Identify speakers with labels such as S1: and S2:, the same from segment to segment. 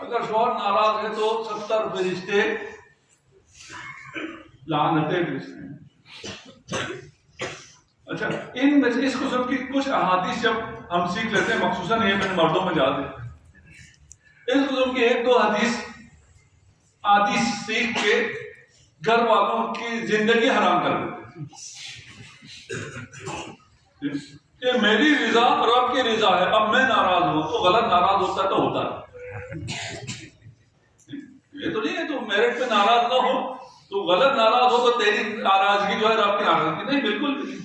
S1: اگر شوہر ناراض ہے تو 70 فرشتے لعنتیں بھیجتے ہیں. اچھا ان میں سے اس قسم کی کچھ احادیث جب ہم سیکھ لیتے ہیں، مخصوصاً یہ میں نے مردوں میں جا دیں، اس قسم کی 1-2 حدیث سیکھ کے گھر والوں کی زندگی حرام کر دیتے ہیں. کہ میری رضا رب کی رضا ہے، اب میں ناراض ہوں تو غلط ناراض ہوتا ہے تو ہوتا ہے. یہ تو نہیں ہے تو میرٹ پہ ناراض نہ ہو تو غلط ناراض ہو تو تیری ناراضگی جو ہے رب کی ناراضگی نہیں، بالکل بھی نہیں.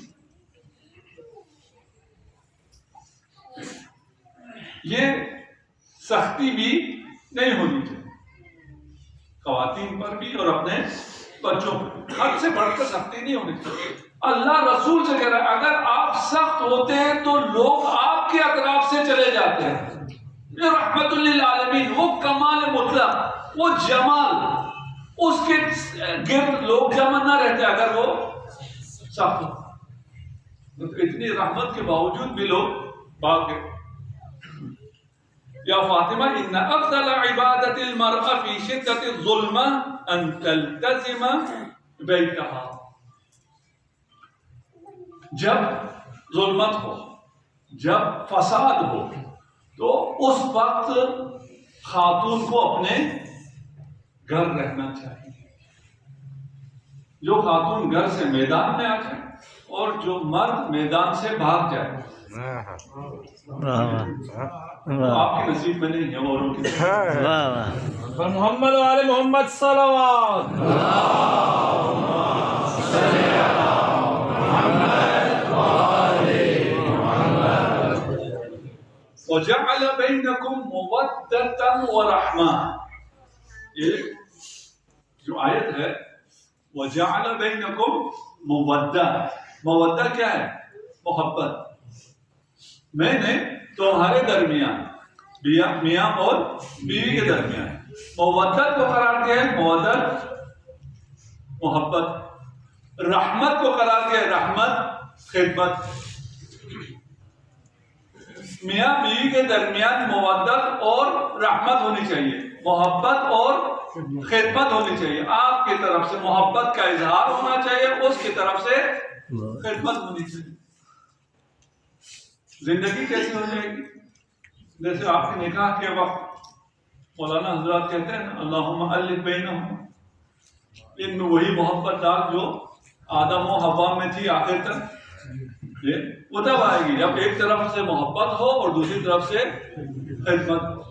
S1: یہ سختی بھی نہیں ہونی چاہیے خواتین پر بھی اور اپنے بچوں پر، حد سے بڑھ کر سختی نہیں ہونی چاہیے. اللہ رسول سے کہہ رہا ہے اگر آپ سخت ہوتے ہیں تو لوگ آپ کے اطراف سے چلے جاتے ہیں. یہ رحمت للعالمین، وہ کمال مطلق، وہ جمال، اس کے گرد لوگ جمع نہ رہتے اگر وہ سخت ہو. اتنی رحمت کے باوجود بھی لوگ بھاگ گئے. یا فاطمہ ان افضل عبادت المرأة فی شدت الظلمہ ان تلتزم بیتہا. جب ظلمت ہو، جب فساد ہو تو اس وقت خاتون کو اپنے گھر رہنا چاہیے. جو خاتون گھر سے میدان میں آ جائے اور جو مرد میدان سے بھاگ جائے. آپ کے نصیب میں نہیں ہے، اوروں کے نصیب.
S2: محمد و آل محمد صلوات.
S1: وَجَعَلَ بَيْنَكُمْ مَوَدَّةً وَرَحْمَةً. یہ جو آیت ہے وَجَعَلَ بَيْنَكُمْ مَوَدَّةً، مودہ کیا ہے؟ محبت. میں نے تمہارے درمیان میاں اور بیوی کے درمیان مودت کو قرار دیا ہے، مودت محبت. رحمت کو قرار دیا ہے، رحمت خدمت. میاں بیوی کے درمیان مودت اور رحمت ہونی چاہیے، محبت اور خدمت ہونی چاہیے. آپ کی طرف سے محبت کا اظہار ہونا چاہیے، اس کی طرف سے خدمت ہونی چاہیے. زندگی کیسی ہو جائے گی؟ جیسے آپ کے نکاح کے وقت مولانا حضرات کہتے ہیں اللہم الف بینہم، ان میں وہی محبت ڈال جو آدم و حوا میں تھی آخر تک. وہ تب آئے گی جب ایک طرف سے محبت ہو اور دوسری طرف سے خدمت ہو.